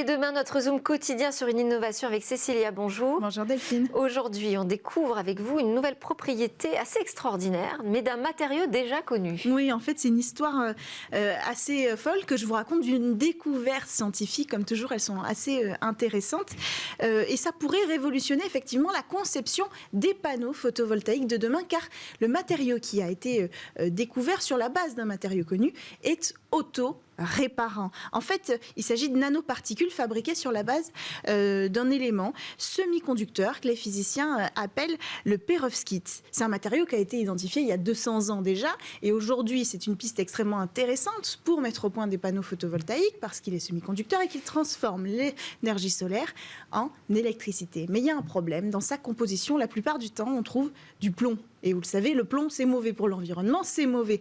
Et demain, notre Zoom quotidien sur une innovation avec Cécilia. Bonjour. Bonjour Delphine. Aujourd'hui, on découvre avec vous une nouvelle propriété assez extraordinaire, mais d'un matériau déjà connu. Oui, en fait, c'est une histoire assez folle que je vous raconte d'une découverte scientifique. Comme toujours, elles sont assez intéressantes. Et ça pourrait révolutionner effectivement la conception des panneaux photovoltaïques de demain, car le matériau qui a été découvert sur la base d'un matériau connu est auto-réparant. En fait, il s'agit de nanoparticules fabriquées sur la base d'un élément semi-conducteur que les physiciens appellent le perovskite. C'est un matériau qui a été identifié il y a 200 ans déjà, et aujourd'hui, c'est une piste extrêmement intéressante pour mettre au point des panneaux photovoltaïques parce qu'il est semi-conducteur et qu'il transforme l'énergie solaire en électricité. Mais il y a un problème. Dans sa composition, la plupart du temps, on trouve du plomb. Et vous le savez, le plomb, c'est mauvais pour l'environnement, c'est mauvais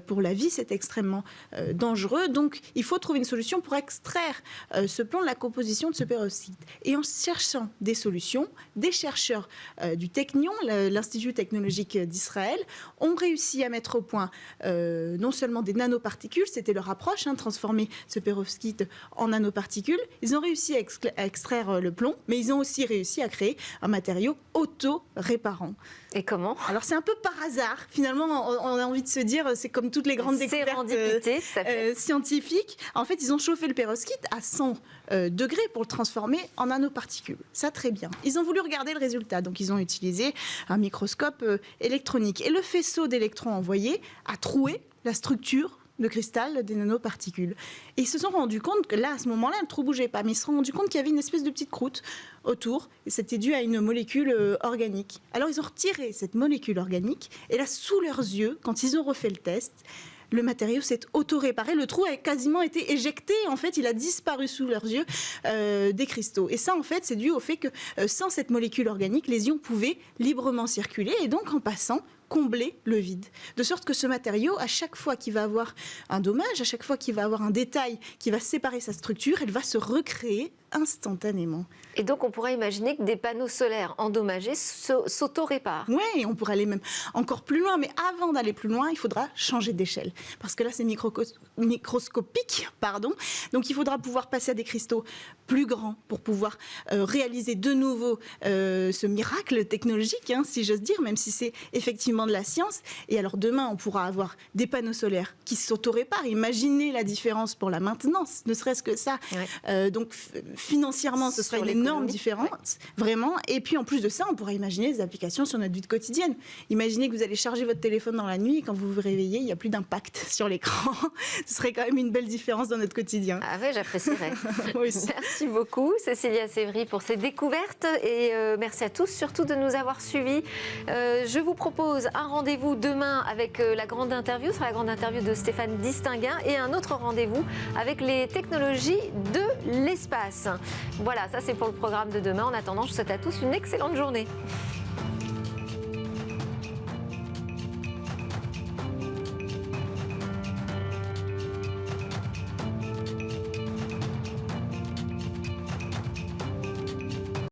pour la vie, c'est extrêmement dangereux. Donc, il faut trouver une solution pour extraire ce plomb de la composition de ce perovskite. Et en cherchant des solutions, des chercheurs du Technion, l'Institut technologique d'Israël, ont réussi à mettre au point non seulement des nanoparticules, c'était leur approche, transformer ce perovskite en nanoparticules. Ils ont réussi à extraire le plomb, mais ils ont aussi réussi à créer un matériau auto-réparant. Et comment ? Alors c'est un peu par hasard, finalement on a envie de se dire, c'est comme toutes les grandes découvertes scientifiques. En fait, ils ont chauffé le perovskite à 100 degrés pour le transformer en nanoparticules. Ça, très bien. Ils ont voulu regarder le résultat, donc ils ont utilisé un microscope électronique. Et le faisceau d'électrons envoyé a troué la structure de cristal des nanoparticules. Et ils se sont rendus compte que là, à ce moment-là, le trou ne bougeait pas, mais ils se sont rendus compte qu'il y avait une espèce de petite croûte autour, et c'était dû à une molécule organique. Alors ils ont retiré cette molécule organique, et là, sous leurs yeux, quand ils ont refait le test, le matériau s'est auto-réparé, le trou a quasiment été éjecté, en fait, il a disparu sous leurs yeux des cristaux. Et ça, en fait, c'est dû au fait que sans cette molécule organique, les ions pouvaient librement circuler, et donc, en passant, combler le vide. De sorte que ce matériau, à chaque fois qu'il va avoir un dommage, à chaque fois qu'il va avoir un détail qui va séparer sa structure, elle va se recréer instantanément. Et donc, on pourrait imaginer que des panneaux solaires endommagés s'auto-réparent. Oui, on pourrait aller même encore plus loin, mais avant d'aller plus loin, il faudra changer d'échelle. Parce que là, c'est microscopique, donc il faudra pouvoir passer à des cristaux plus grands pour pouvoir réaliser de nouveau ce miracle technologique, si j'ose dire, même si c'est effectivement de la science. Et alors demain, on pourra avoir des panneaux solaires qui s'auto-réparent. Imaginez la différence pour la maintenance, ne serait-ce que ça. Ouais. Donc financièrement, ce serait une énorme différence, vraiment. Et puis en plus de ça, on pourrait imaginer des applications sur notre vie quotidienne. Imaginez que vous allez charger votre téléphone dans la nuit et quand vous vous réveillez, il n'y a plus d'impact sur l'écran. Ce serait quand même une belle différence dans notre quotidien. Ah oui, j'apprécierais. Oui. Merci beaucoup, Cécilia Sévry, pour ces découvertes. Et merci à tous, surtout de nous avoir suivis. Je vous propose un rendez-vous demain avec la grande interview, sur la grande interview de Stéphane Distinguin, et un autre rendez-vous avec les technologies de l'espace. Voilà, ça c'est pour le programme de demain. En attendant, je vous souhaite à tous une excellente journée.